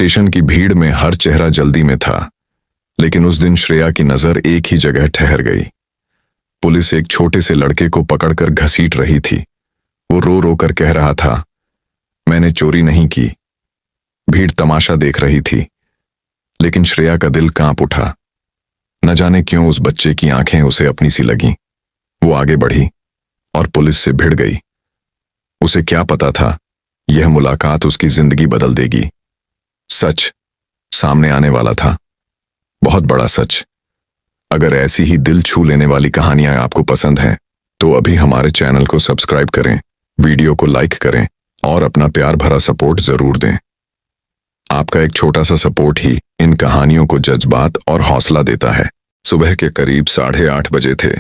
Station की भीड़ में हर चेहरा जल्दी में था, लेकिन उस दिन श्रेया की नजर एक ही जगह ठहर गई। पुलिस एक छोटे से लड़के को पकड़कर घसीट रही थी। वो रो रो कर कह रहा था, मैंने चोरी नहीं की। भीड़ तमाशा देख रही थी, लेकिन श्रेया का दिल कांप उठा। न जाने क्यों उस बच्चे की आंखें उसे अपनी सी लगीं। वो आगे बढ़ी और पुलिस से भिड़ गई। उसे क्या पता था, यह मुलाकात उसकी जिंदगी बदल देगी। सच सामने आने वाला था, बहुत बड़ा सच। अगर ऐसी ही दिल छू लेने वाली कहानियां आपको पसंद हैं, तो अभी हमारे चैनल को सब्सक्राइब करें, वीडियो को लाइक करें और अपना प्यार भरा सपोर्ट जरूर दें। आपका एक छोटा सा सपोर्ट ही इन कहानियों को जज्बात और हौसला देता है। सुबह के करीब 8:30 बजे थे।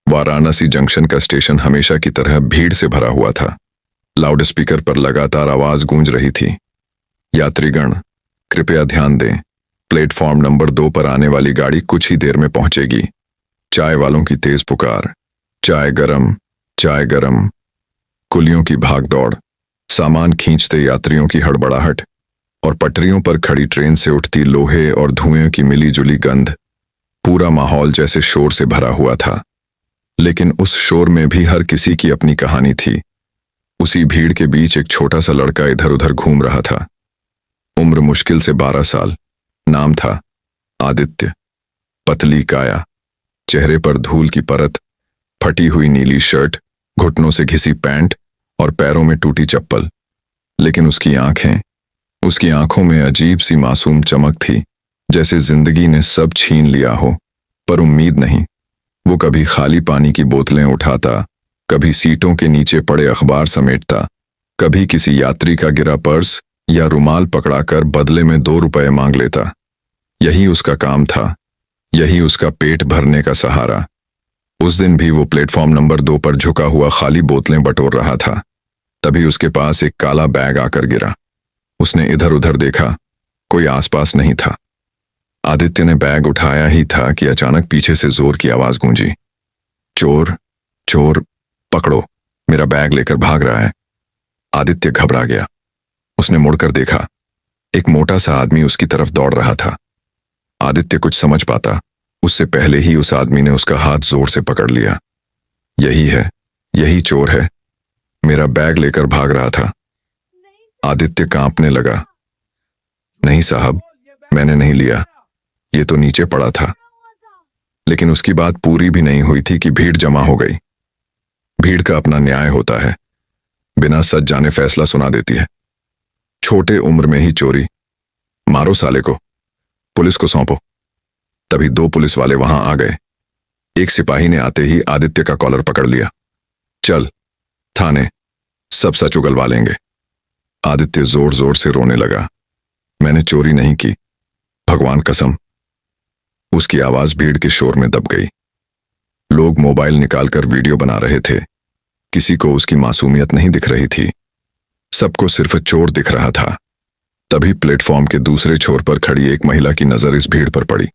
वाराणसी जंक्शन का स्टेशन हमेशा की तरह भीड़ से भरा हुआ था। लाउड स्पीकर पर लगातार आवाज गूंज रही थी, यात्रीगण कृपया ध्यान दें, प्लेटफॉर्म नंबर 2 पर आने वाली गाड़ी कुछ ही देर में पहुंचेगी। चाय वालों की तेज पुकार, चाय गरम, चाय गरम। कुलियों की भागदौड़, सामान खींचते यात्रियों की हड़बड़ाहट और पटरियों पर खड़ी ट्रेन से उठती लोहे और धुएं की मिली जुली गंध। पूरा माहौल जैसे शोर से भरा हुआ था, लेकिन उस शोर में भी हर किसी की अपनी कहानी थी। उसी भीड़ के बीच एक छोटा सा लड़का इधर उधर घूम रहा था। उम्र मुश्किल से 12 साल। नाम था आदित्य। पतली काया, चेहरे पर धूल की परत, फटी हुई नीली शर्ट, घुटनों से घिसी पैंट और पैरों में टूटी चप्पल। लेकिन उसकी आंखों में अजीब सी मासूम चमक थी, जैसे जिंदगी ने सब छीन लिया हो, पर उम्मीद नहीं। वो कभी खाली पानी की बोतलें उठाता, कभी सीटों के नीचे पड़े अखबार समेटता, कभी किसी यात्री का गिरा पर्स या रुमाल पकड़ाकर बदले में 2 रुपए मांग लेता। यही उसका काम था, यही उसका पेट भरने का सहारा। उस दिन भी वो प्लेटफॉर्म नंबर 2 पर झुका हुआ खाली बोतलें बटोर रहा था। तभी उसके पास एक काला बैग आकर गिरा। उसने इधर उधर देखा, कोई आसपास नहीं था। आदित्य ने बैग उठाया ही था कि अचानक पीछे से जोर की आवाज गूंजी, चोर, चोर, पकड़ो, मेरा बैग लेकर भाग रहा है। आदित्य घबरा गया। उसने मुड़कर देखा, एक मोटा सा आदमी उसकी तरफ दौड़ रहा था। आदित्य कुछ समझ पाता, उससे पहले ही उस आदमी ने उसका हाथ जोर से पकड़ लिया। यही है, यही चोर है, मेरा बैग लेकर भाग रहा था। आदित्य कांपने लगा। नहीं साहब, मैंने नहीं लिया, ये तो नीचे पड़ा था। लेकिन उसकी बात पूरी भी नहीं हुई थी कि भीड़ जमा हो गई। भीड़ का अपना न्याय होता है, बिना सच जाने फैसला सुना देती है। छोटे उम्र में ही चोरी, मारो साले को, पुलिस को सौंपो। तभी 2 पुलिस वाले वहां आ गए। एक सिपाही ने आते ही आदित्य का कॉलर पकड़ लिया। चल थाने, सब सच उगलवा लेंगे। आदित्य जोर जोर से रोने लगा। मैंने चोरी नहीं की, भगवान कसम। उसकी आवाज भीड़ के शोर में दब गई। लोग मोबाइल निकालकर वीडियो बना रहे थे। किसी को उसकी मासूमियत नहीं दिख रही थी, सबको सिर्फ चोर दिख रहा था। तभी प्लेटफॉर्म के दूसरे छोर पर खड़ी एक महिला की नजर इस भीड़ पर पड़ी।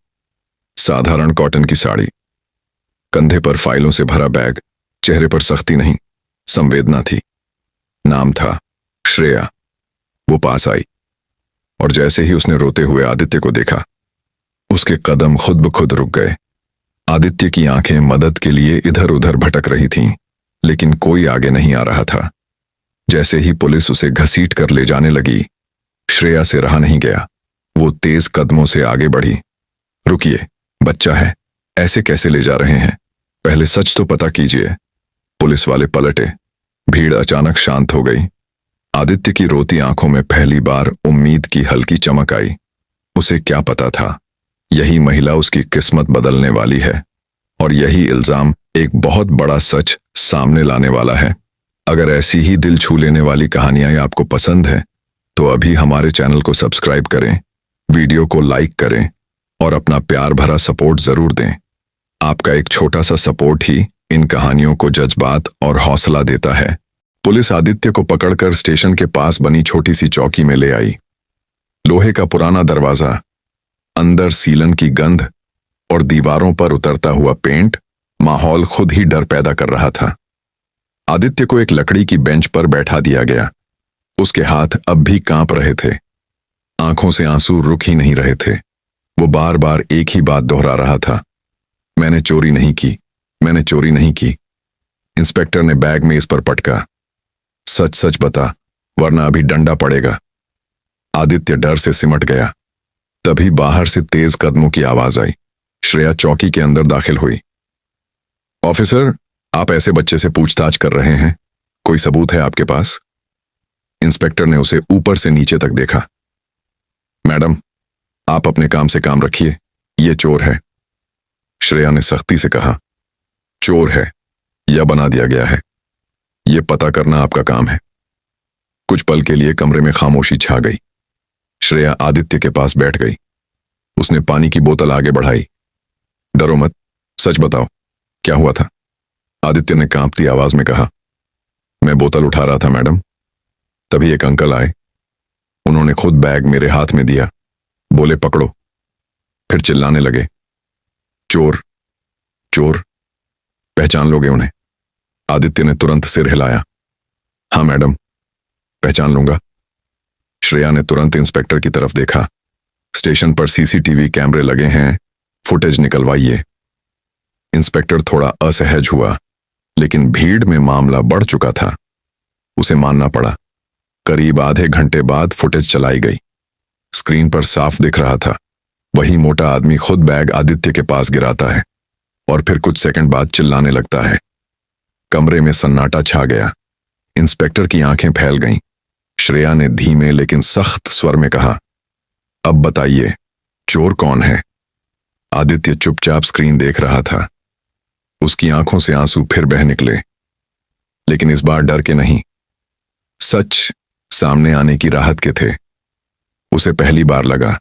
साधारण कॉटन की साड़ी, कंधे पर फाइलों से भरा बैग, चेहरे पर सख्ती नहीं, संवेदना थी। नाम था श्रेया। वो पास आई और जैसे ही उसने रोते हुए आदित्य को देखा, उसके कदम खुद ब खुद रुक गए। आदित्य की आंखें मदद के लिए इधर उधर भटक रही थीं, लेकिन कोई आगे नहीं आ रहा था। जैसे ही पुलिस उसे घसीट कर ले जाने लगी, श्रेया से रहा नहीं गया। वो तेज कदमों से आगे बढ़ी। रुकिए, बच्चा है, ऐसे कैसे ले जा रहे हैं? पहले सच तो पता कीजिए। पुलिस वाले पलटे। भीड़ अचानक शांत हो गई। आदित्य की रोती आंखों में पहली बार उम्मीद की हल्की चमक आई। उसे क्या पता था, यही महिला उसकी किस्मत बदलने वाली है, और यही इल्जाम एक बहुत बड़ा सच सामने लाने वाला है। अगर ऐसी ही दिल छू लेने वाली कहानियां आपको पसंद हैं, तो अभी हमारे चैनल को सब्सक्राइब करें, वीडियो को लाइक करें और अपना प्यार भरा सपोर्ट जरूर दें। आपका एक छोटा सा सपोर्ट ही इन कहानियों को जज्बात और हौसला देता है। पुलिस आदित्य को पकड़कर स्टेशन के पास बनी छोटी सी चौकी में ले आई। लोहे का पुराना दरवाजा, अंदर सीलन की गंध और दीवारों पर उतरता हुआ पेंट माहौल खुद ही डर पैदा कर रहा था। आदित्य को एक लकड़ी की बेंच पर बैठा दिया गया। उसके हाथ अब भी कांप रहे थे। आंखों से आंसू रुक ही नहीं रहे थे। वो बार बार एक ही बात दोहरा रहा था, मैंने चोरी नहीं की, मैंने चोरी नहीं की। इंस्पेक्टर ने बैग में इस पर पटका, सच सच बता वरना अभी डंडा पड़ेगा। आदित्य डर से सिमट गया। तभी बाहर से तेज कदमों की आवाज आई। श्रेया चौकी के अंदर दाखिल हुई। ऑफिसर, आप ऐसे बच्चे से पूछताछ कर रहे हैं, कोई सबूत है आपके पास? इंस्पेक्टर ने उसे ऊपर से नीचे तक देखा। मैडम, आप अपने काम से काम रखिए, ये चोर है। श्रेया ने सख्ती से कहा। चोर है या बना दिया गया है, ये पता करना आपका काम है। कुछ पल के लिए कमरे में खामोशी छा गई। श्रेया आदित्य के पास बैठ गई। उसने पानी की बोतल आगे बढ़ाई। डरो मत, सच बताओ क्या हुआ था? आदित्य ने कांपती आवाज में कहा। मैं बोतल उठा रहा था मैडम, तभी एक अंकल आए। उन्होंने खुद बैग मेरे हाथ में दिया, बोले पकड़ो, फिर चिल्लाने लगे, चोर चोर, पहचान लोगे उन्हें? आदित्य ने तुरंत सिर हिलाया। हाँ मैडम, पहचान लूंगा। श्रेया ने तुरंत इंस्पेक्टर की तरफ देखा। स्टेशन पर सीसीटीवी कैमरे लगे हैं, फुटेज निकलवाइए। इंस्पेक्टर थोड़ा असहज हुआ, लेकिन भीड़ में मामला बढ़ चुका था। उसे मानना पड़ा। करीब आधे घंटे बाद फुटेज चलाई गई। स्क्रीन पर साफ दिख रहा था, वही मोटा आदमी खुद बैग आदित्य के पास गिराता है और फिर कुछ सेकंड बाद चिल्लाने लगता है। कमरे में सन्नाटा छा गया। इंस्पेक्टर की आंखें फैल गईं। श्रेया ने धीमे लेकिन सख्त स्वर में कहा, अब बताइए चोर कौन है? आदित्य चुपचाप स्क्रीन देख रहा था। उसकी आंखों से आंसू फिर बह निकले, लेकिन इस बार डर के नहीं, सच सामने आने की राहत के थे। उसे पहली बार लगा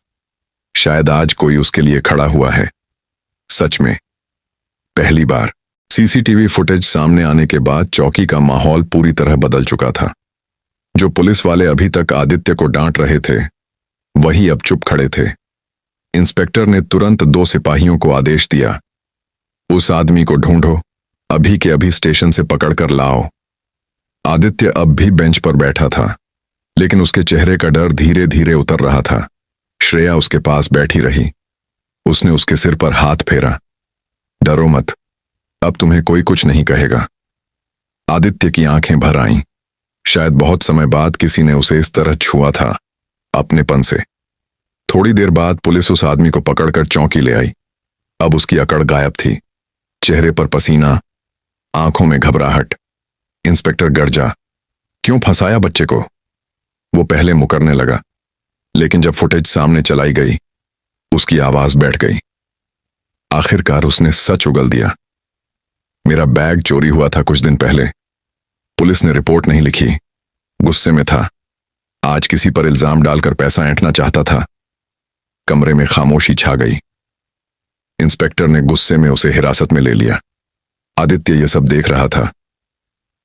शायद आज कोई उसके लिए खड़ा हुआ है। सच में पहली बार। सीसीटीवी फुटेज सामने आने के बाद चौकी का माहौल पूरी तरह बदल चुका था। जो पुलिस वाले अभी तक आदित्य को डांट रहे थे, वही अब चुप खड़े थे। इंस्पेक्टर ने तुरंत 2 सिपाहियों को आदेश दिया, उस आदमी को ढूंढो, अभी के अभी स्टेशन से पकड़कर लाओ। आदित्य अब भी बेंच पर बैठा था, लेकिन उसके चेहरे का डर धीरे धीरे उतर रहा था। श्रेया उसके पास बैठी रही। उसने उसके सिर पर हाथ फेरा। डरो मत, अब तुम्हें कोई कुछ नहीं कहेगा। आदित्य की आंखें भर आईं। शायद बहुत समय बाद किसी ने उसे इस तरह छुआ था, अपनेपन से। थोड़ी देर बाद पुलिस उस आदमी को पकड़कर चौकी ले आई। अब उसकी अकड़ गायब थी, चेहरे पर पसीना, आंखों में घबराहट। इंस्पेक्टर गर्जा, क्यों फंसाया बच्चे को? वो पहले मुकरने लगा, लेकिन जब फुटेज सामने चलाई गई, उसकी आवाज बैठ गई। आखिरकार उसने सच उगल दिया। मेरा बैग चोरी हुआ था कुछ दिन पहले। पुलिस ने रिपोर्ट नहीं लिखी, गुस्से में था। आज किसी पर इल्जाम डालकर पैसा ऐंठना चाहता था। कमरे में खामोशी छा गई। इंस्पेक्टर ने गुस्से में उसे हिरासत में ले लिया। आदित्य यह सब देख रहा था।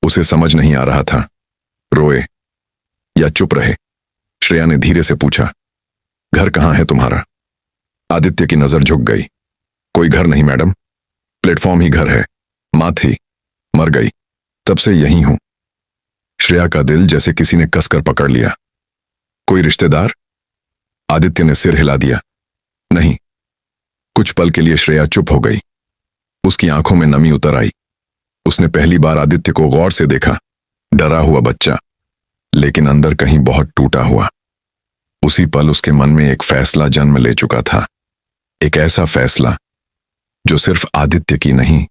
उसे समझ नहीं आ रहा था, रोए या चुप रहे। श्रेया ने धीरे से पूछा, घर कहाँ है तुम्हारा? आदित्य की नजर झुक गई। कोई घर नहीं मैडम, प्लेटफॉर्म ही घर है। मां थी, मर गई, तब से यहीं हूं। श्रेया का दिल जैसे किसी ने कसकर पकड़ लिया। कोई रिश्तेदार? आदित्य ने सिर हिला दिया। नहीं। कुछ पल के लिए श्रेया चुप हो गई। उसकी आंखों में नमी उतर आई। उसने पहली बार आदित्य को गौर से देखा, डरा हुआ बच्चा, लेकिन अंदर कहीं बहुत टूटा हुआ। उसी पल उसके मन में एक फैसला जन्म ले चुका था। एक ऐसा फैसला जो सिर्फ आदित्य की नहीं,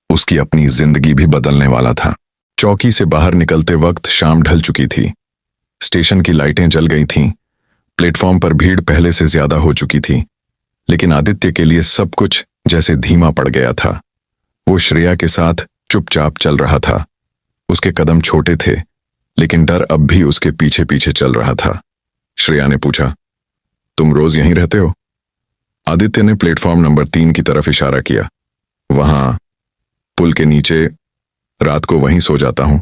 उसकी अपनी जिंदगी भी बदलने वाला था। चौकी से बाहर निकलते वक्त शाम ढल चुकी थी। स्टेशन की लाइटें जल गई थीं। प्लेटफॉर्म पर भीड़ पहले से ज्यादा हो चुकी थी, लेकिन आदित्य के लिए सब कुछ जैसे धीमा पड़ गया था। वो श्रेया के साथ चुपचाप चल रहा था। उसके कदम छोटे थे, लेकिन डर अब भी उसके पीछे पीछे चल रहा था। श्रेया ने पूछा, तुम रोज यहीं रहते हो? आदित्य ने प्लेटफॉर्म नंबर 3 की तरफ इशारा किया। वहां पुल के नीचे, रात को वहीं सो जाता हूं।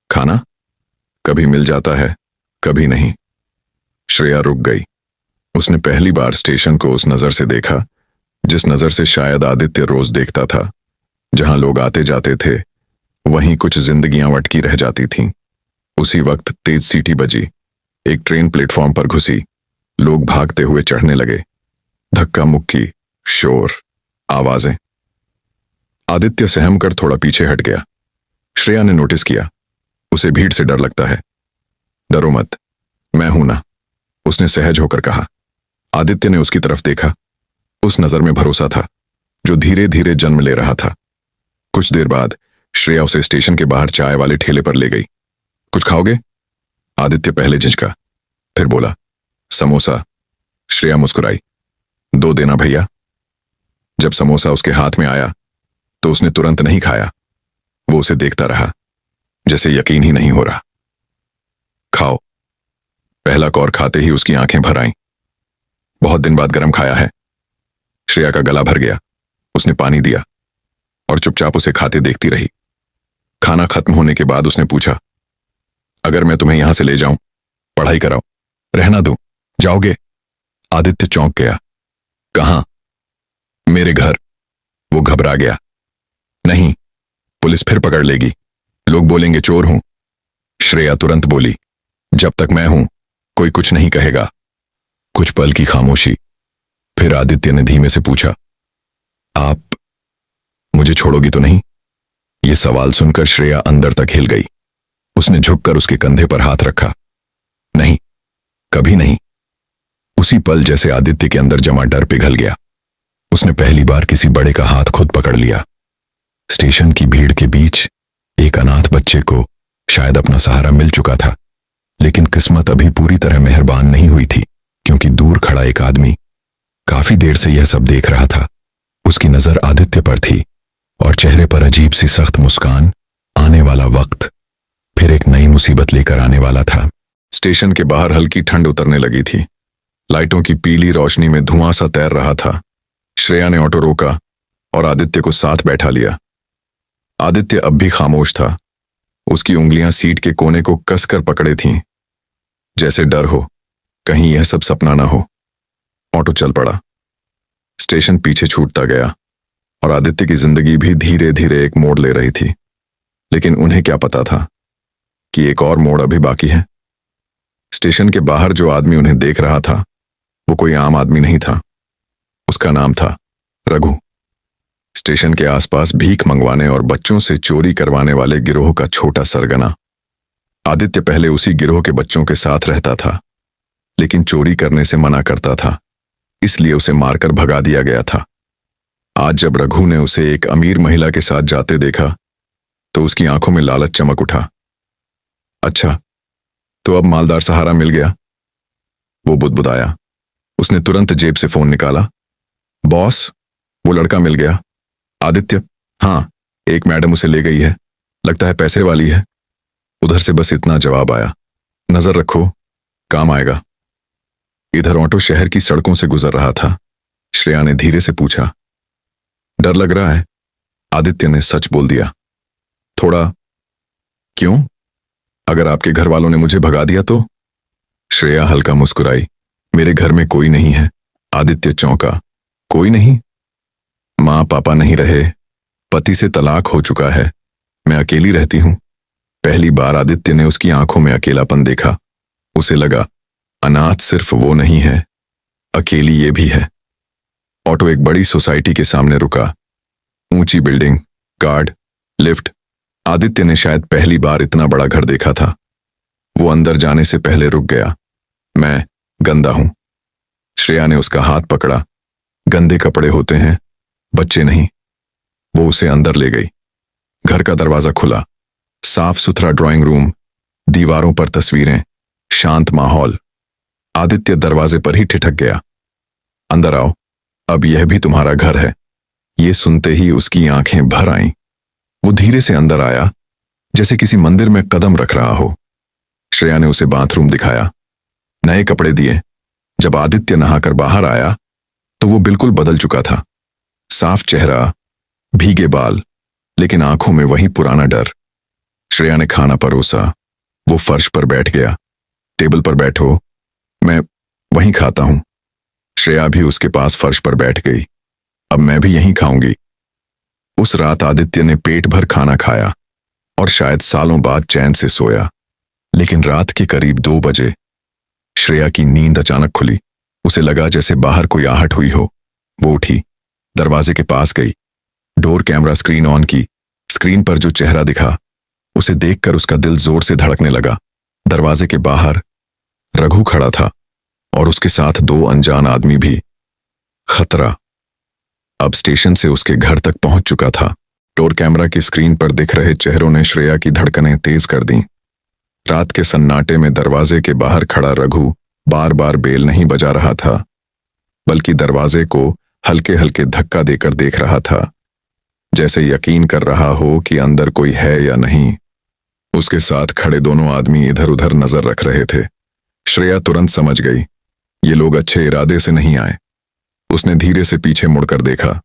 खाना कभी मिल जाता है, कभी नहीं। श्रेया रुक गई। उसने पहली बार स्टेशन को उस नजर से देखा, जिस नजर से शायद आदित्य रोज देखता था। जहां लोग आते जाते थे, वहीं कुछ जिंदगियां अटकी रह जाती थीं। उसी वक्त तेज सीटी बजी। एक ट्रेन प्लेटफॉर्म पर घुसी। लोग भागते हुए चढ़ने लगे। धक्का मुक्की, शोर, आवाजें। आदित्य सहम कर थोड़ा पीछे हट गया। श्रेया ने नोटिस किया, उसे भीड़ से डर लगता है। डरो मत, मैं हूं ना, उसने सहज होकर कहा। आदित्य ने उसकी तरफ देखा। उस नजर में भरोसा था जो धीरे धीरे जन्म ले रहा था। कुछ देर बाद श्रेया उसे स्टेशन के बाहर चाय वाले ठेले पर ले गई। कुछ खाओगे? आदित्य पहले झिझका, फिर बोला, समोसा। श्रेया मुस्कुराई। 2 देना भैया। जब समोसा उसके हाथ में आया तो उसने तुरंत नहीं खाया। वो उसे देखता रहा, जैसे यकीन ही नहीं हो रहा। खाओ। पहला कौर खाते ही उसकी आंखें भर आईं। बहुत दिन बाद गरम खाया है। श्रेया का गला भर गया। उसने पानी दिया और चुपचाप उसे खाते देखती रही। खाना खत्म होने के बाद उसने पूछा, अगर मैं तुम्हें यहां से ले जाऊं, पढ़ाई कराऊं, रहना दूं, जाओगे? आदित्य चौंक गया। कहां? मेरे घर। वो घबरा गया। नहीं, पुलिस फिर पकड़ लेगी, लोग बोलेंगे चोर हूं। श्रेया तुरंत बोली, जब तक मैं हूं कोई कुछ नहीं कहेगा। कुछ पल की खामोशी, फिर आदित्य ने धीमे से पूछा, आप मुझे छोड़ोगी तो नहीं? ये सवाल सुनकर श्रेया अंदर तक हिल गई। उसने झुककर उसके कंधे पर हाथ रखा। नहीं, कभी नहीं। उसी पल जैसे आदित्य के अंदर जमा डर पिघल गया। उसने पहली बार किसी बड़े का हाथ खुद पकड़ लिया। स्टेशन की भीड़ के बीच एक अनाथ बच्चे को शायद अपना सहारा मिल चुका था, लेकिन किस्मत अभी पूरी तरह मेहरबान नहीं हुई थी, क्योंकि दूर खड़ा एक आदमी काफी देर से यह सब देख रहा था। उसकी नजर आदित्य पर थी और चेहरे पर अजीब सी सख्त मुस्कान। आने वाला वक्त फिर एक नई मुसीबत लेकर आने वाला था। स्टेशन के बाहर हल्की ठंड उतरने लगी थी। लाइटों की पीली रोशनी में धुआं सा तैर रहा था। श्रेया ने ऑटो रोका और आदित्य को साथ बैठा लिया। आदित्य अब भी खामोश था। उसकी उंगलियां सीट के कोने को कसकर पकड़े थीं, जैसे डर हो कहीं यह सब सपना ना हो। ऑटो चल पड़ा। स्टेशन पीछे छूटता गया और आदित्य की जिंदगी भी धीरे धीरे एक मोड़ ले रही थी। लेकिन उन्हें क्या पता था कि एक और मोड़ अभी बाकी है। स्टेशन के बाहर जो आदमी उन्हें देख रहा था वो कोई आम आदमी नहीं था। उसका नाम था रघु। स्टेशन के आसपास भीख मंगवाने और बच्चों से चोरी करवाने वाले गिरोह का छोटा सरगना। आदित्य पहले उसी गिरोह के बच्चों के साथ रहता था, लेकिन चोरी करने से मना करता था, इसलिए उसे मारकर भगा दिया गया था। आज जब रघु ने उसे एक अमीर महिला के साथ जाते देखा तो उसकी आंखों में लालच चमक उठा। अच्छा, तो अब मालदार सहारा मिल गया, वो बुदबुदाया। उसने तुरंत जेब से फोन निकाला। बॉस, वो लड़का मिल गया। आदित्य, हाँ, एक मैडम उसे ले गई है, लगता है पैसे वाली है। उधर से बस इतना जवाब आया, नजर रखो, काम आएगा। इधर ऑटो शहर की सड़कों से गुजर रहा था। श्रेया ने धीरे से पूछा, डर लग रहा है? आदित्य ने सच बोल दिया, थोड़ा। क्यों? अगर आपके घर वालों ने मुझे भगा दिया तो? श्रेया हल्का मुस्कुराई, मेरे घर में कोई नहीं है। आदित्य चौंका, कोई नहीं? माँ पापा नहीं रहे, पति से तलाक हो चुका है, मैं अकेली रहती हूं। पहली बार आदित्य ने उसकी आंखों में अकेलापन देखा। उसे लगा, अनाथ सिर्फ वो नहीं है, अकेली ये भी है। ऑटो एक बड़ी सोसाइटी के सामने रुका। ऊंची बिल्डिंग, गार्ड, लिफ्ट। आदित्य ने शायद पहली बार इतना बड़ा घर देखा था। वो अंदर जाने से पहले रुक गया। मैं गंदा हूं। श्रेया ने उसका हाथ पकड़ा। गंदे कपड़े होते हैं, बच्चे नहीं। वो उसे अंदर ले गई। घर का दरवाजा खुला। साफ सुथरा ड्राइंग रूम, दीवारों पर तस्वीरें, शांत माहौल। आदित्य दरवाजे पर ही ठिठक गया। अंदर आओ, अब यह भी तुम्हारा घर है। ये सुनते ही उसकी आंखें भर आईं। वो धीरे से अंदर आया, जैसे किसी मंदिर में कदम रख रहा हो। श्रेया ने उसे बाथरूम दिखाया, नए कपड़े दिए। जब आदित्य नहाकर बाहर आया तो वो बिल्कुल बदल चुका था। साफ चेहरा, भीगे बाल, लेकिन आंखों में वही पुराना डर। श्रेया ने खाना परोसा। वो फर्श पर बैठ गया। टेबल पर बैठो, मैं वहीं खाता हूं। श्रेया भी उसके पास फर्श पर बैठ गई। अब मैं भी यहीं खाऊंगी। उस रात आदित्य ने पेट भर खाना खाया और शायद सालों बाद चैन से सोया। लेकिन रात के करीब 2 बजे श्रेया की नींद अचानक खुली। उसे लगा जैसे बाहर कोई आहट हुई हो। वो उठी, दरवाजे के पास गई, डोर कैमरा स्क्रीन ऑन की। स्क्रीन पर जो चेहरा दिखा उसे देखकर उसका दिल जोर से धड़कने लगा। दरवाजे के बाहर रघु खड़ा था और उसके साथ दो अनजान आदमी भी। खतरा अब स्टेशन से उसके घर तक पहुंच चुका था। डोर कैमरा की स्क्रीन पर दिख रहे चेहरों ने श्रेया की धड़कनें तेज कर दी। रात के सन्नाटे में दरवाजे के बाहर खड़ा रघु बार बार बेल नहीं बजा रहा था, बल्कि दरवाजे को हल्के हल्के धक्का देकर देख रहा था, जैसे यकीन कर रहा हो कि अंदर कोई है या नहीं। उसके साथ खड़े दोनों आदमी इधर उधर नजर रख रहे थे। श्रेया तुरंत समझ गई, ये लोग अच्छे इरादे से नहीं आए। उसने धीरे से पीछे मुड़कर देखा।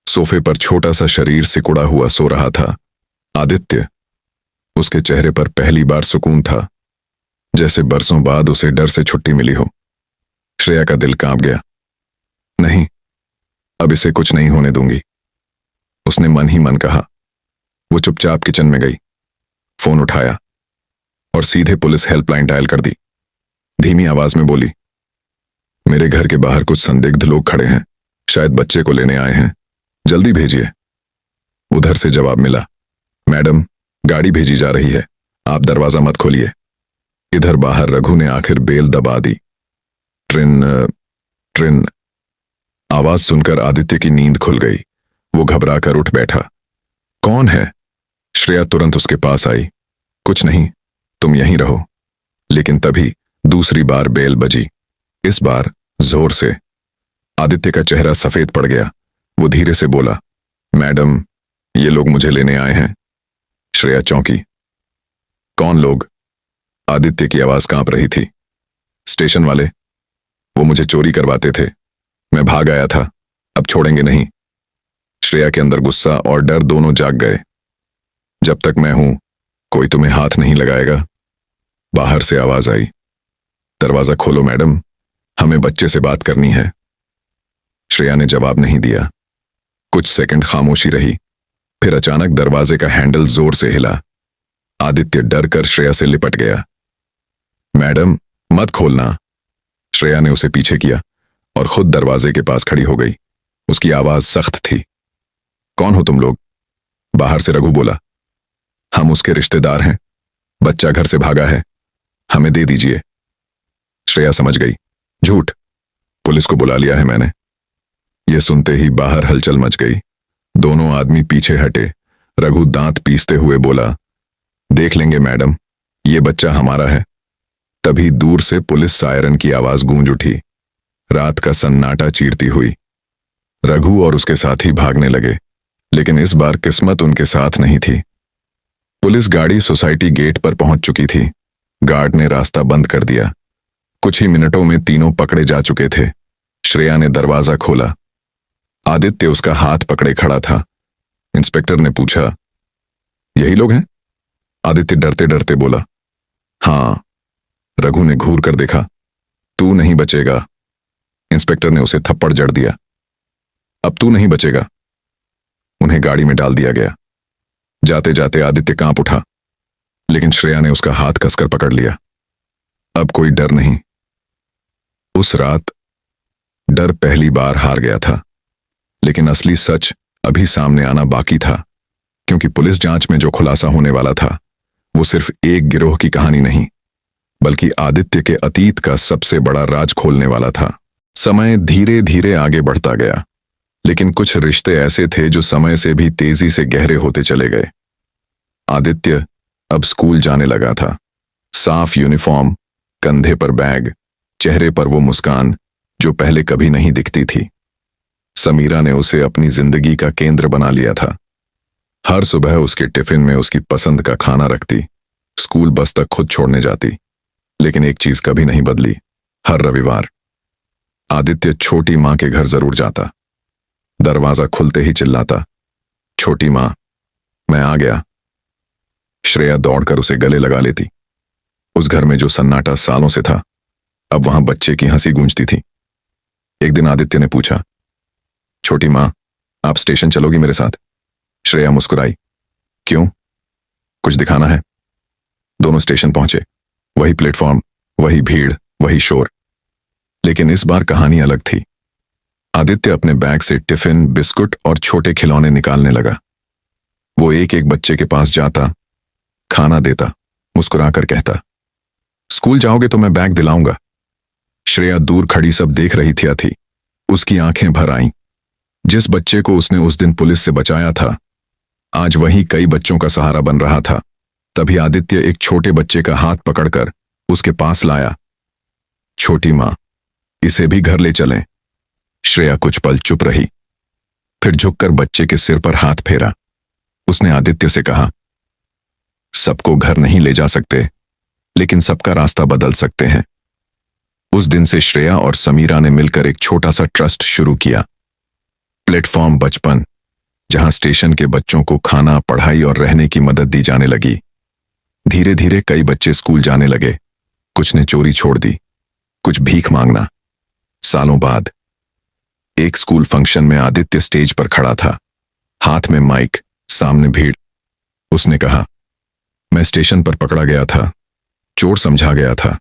सोफे पर छोटा सा शरीर सिकुड़ा हुआ सो रहा था आदित्य। उसके चेहरे पर पहली बार सुकून था, जैसे बरसों बाद उसे डर से छुट्टी मिली हो। श्रेया का दिल कांप गया। नहीं, अब इसे कुछ नहीं होने दूंगी, उसने मन ही मन कहा। वो चुपचाप किचन में गई, फोन उठाया और सीधे पुलिस हेल्पलाइन डायल कर दी। धीमी आवाज में बोली, मेरे घर के बाहर कुछ संदिग्ध लोग खड़े हैं, शायद बच्चे को लेने आए हैं, जल्दी भेजिए। उधर से जवाब मिला, मैडम गाड़ी भेजी जा रही है, आप दरवाजा मत खोलिए। इधर बाहर रघु ने आखिर बेल दबा दी। ट्रिन ट्रिन आवाज सुनकर आदित्य की नींद खुल गई। वो घबराकर उठ बैठा। कौन है? श्रेया तुरंत उसके पास आई। कुछ नहीं, तुम यहीं रहो। लेकिन तभी दूसरी बार बेल बजी, इस बार जोर से। आदित्य का चेहरा सफेद पड़ गया। वो धीरे से बोला, मैडम ये लोग मुझे लेने आए हैं। श्रेया चौंकी। कौन लोग? आदित्य की आवाज कांप रही थी। स्टेशन वाले, वो मुझे चोरी करवाते थे, मैं भाग आया था, अब छोड़ेंगे नहीं। श्रेया के अंदर गुस्सा और डर दोनों जाग गए। जब तक मैं हूं कोई तुम्हें हाथ नहीं लगाएगा। बाहर से आवाज आई, दरवाजा खोलो मैडम, हमें बच्चे से बात करनी है। श्रेया ने जवाब नहीं दिया। कुछ सेकंड खामोशी रही, फिर अचानक दरवाजे का हैंडल जोर से हिला। आदित्य डर कर श्रेया से लिपट गया। मैडम मत खोलना। श्रेया ने उसे पीछे किया और खुद दरवाजे के पास खड़ी हो गई। उसकी आवाज सख्त थी। कौन हो तुम लोग? बाहर से रघु बोला। हम उसके रिश्तेदार हैं, बच्चा घर से भागा है, हमें दे दीजिए। श्रेया समझ गई, झूठ, पुलिस को बुला लिया है मैंने। यह सुनते ही बाहर हलचल मच गई। दोनों आदमी पीछे हटे। रघु दांत पीसते हुए बोला, देख लेंगे मैडम, ये बच्चा हमारा है। तभी दूर से पुलिस सायरन की आवाज गूंज उठी। रात का सन्नाटा चीरती हुई। रघु और उसके साथी भागने लगे, लेकिन इस बार किस्मत उनके साथ नहीं थी। पुलिस गाड़ी सोसाइटी गेट पर पहुंच चुकी थी। गार्ड ने रास्ता बंद कर दिया। कुछ ही मिनटों में तीनों पकड़े जा चुके थे। श्रेया ने दरवाजा खोला। आदित्य उसका हाथ पकड़े खड़ा था। इंस्पेक्टर ने पूछा, यही लोग हैं? आदित्य डरते डरते बोला, हां। रघु ने घूर कर देखा, तू नहीं बचेगा। इंस्पेक्टर ने उसे थप्पड़ जड़ दिया, अब तू नहीं बचेगा। उन्हें गाड़ी में डाल दिया गया। जाते जाते आदित्य कांप उठा, लेकिन श्रेया ने उसका हाथ कसकर पकड़ लिया। अब कोई डर नहीं। उस रात डर पहली बार हार गया था, लेकिन असली सच अभी सामने आना बाकी था, क्योंकि पुलिस जांच में जो खुलासा होने वाला था वो सिर्फ एक गिरोह की कहानी नहीं, बल्कि आदित्य के अतीत का सबसे बड़ा राज खोलने वाला था। समय धीरे धीरे आगे बढ़ता गया, लेकिन कुछ रिश्ते ऐसे थे जो समय से भी तेजी से गहरे होते चले गए। आदित्य अब स्कूल जाने लगा था। साफ यूनिफॉर्म, कंधे पर बैग, चेहरे पर वो मुस्कान जो पहले कभी नहीं दिखती थी। समीरा ने उसे अपनी जिंदगी का केंद्र बना लिया था। हर सुबह उसके टिफिन में उसकी पसंद का खाना रखती, स्कूल बस तक खुद छोड़ने जाती। लेकिन एक चीज कभी नहीं बदली, हर रविवार आदित्य छोटी मां के घर जरूर जाता। दरवाजा खुलते ही चिल्लाता, छोटी मां, मैं आ गया। श्रेया दौड़कर उसे गले लगा लेती। उस घर में जो सन्नाटा सालों से था, अब वहां बच्चे की हंसी गूंजती थी। एक दिन आदित्य ने पूछा, छोटी मां, आप स्टेशन चलोगी मेरे साथ? श्रेया मुस्कुराई, क्यों, कुछ दिखाना है? दोनों स्टेशन पहुंचे। वही प्लेटफॉर्म, वही भीड़, वही शोर। लेकिन इस बार कहानी अलग थी। आदित्य अपने बैग से टिफिन, बिस्कुट और छोटे खिलौने निकालने लगा। वो एक एक बच्चे के पास जाता, खाना देता, मुस्कुराकर कहता, स्कूल जाओगे तो मैं बैग दिलाऊंगा। श्रेया दूर खड़ी सब देख रही थी। उसकी आंखें भर आईं। जिस बच्चे को उसने उस दिन पुलिस से बचाया था, आज वही कई बच्चों का सहारा बन रहा था। तभी आदित्य एक छोटे बच्चे का हाथ पकड़कर उसके पास लाया। छोटी माँ, इसे भी घर ले चलें। श्रेया कुछ पल चुप रही, फिर झुककर बच्चे के सिर पर हाथ फेरा। उसने आदित्य से कहा, सबको घर नहीं ले जा सकते, लेकिन सबका रास्ता बदल सकते हैं। उस दिन से श्रेया और समीरा ने मिलकर एक छोटा सा ट्रस्ट शुरू किया, प्लेटफॉर्म बचपन, जहां स्टेशन के बच्चों को खाना, पढ़ाई और रहने की मदद दी जाने लगी। धीरे धीरे कई बच्चे स्कूल जाने लगे। कुछ ने चोरी छोड़ दी, कुछ भीख मांगना। सालों बाद एक स्कूल फंक्शन में आदित्य स्टेज पर खड़ा था, हाथ में माइक, सामने भीड़। उसने कहा, मैं स्टेशन पर पकड़ा गया था, चोर समझा गया था।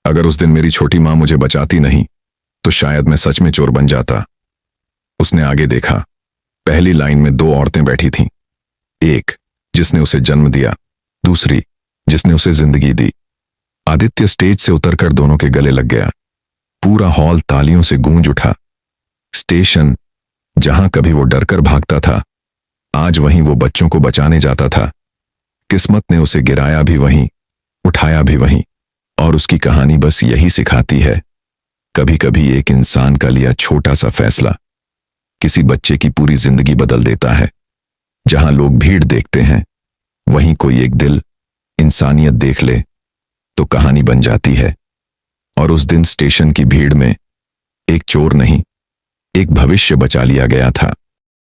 अगर उस दिन मेरी छोटी मां मुझे बचाती नहीं तो शायद मैं सच में चोर बन जाता। उसने आगे देखा। पहली लाइन में दो औरतें बैठी थीं, एक जिसने उसे जन्म दिया, दूसरी जिसने उसे जिंदगी दी। आदित्य स्टेज से उतरकर दोनों के गले लग गया। पूरा हॉल तालियों से गूंज उठा। स्टेशन, जहां कभी वो डरकर भागता था, आज वहीं वो बच्चों को बचाने जाता था। किस्मत ने उसे गिराया भी वहीं, उठाया भी वहीं। और उसकी कहानी बस यही सिखाती है, कभी कभी एक इंसान का लिया छोटा सा फैसला किसी बच्चे की पूरी जिंदगी बदल देता है। जहां लोग भीड़ देखते हैं, वहीं कोई एक दिल, इंसानियत देख ले तो कहानी बन जाती है। और उस दिन स्टेशन की भीड़ में एक चोर नहीं, एक भविष्य बचा लिया गया था।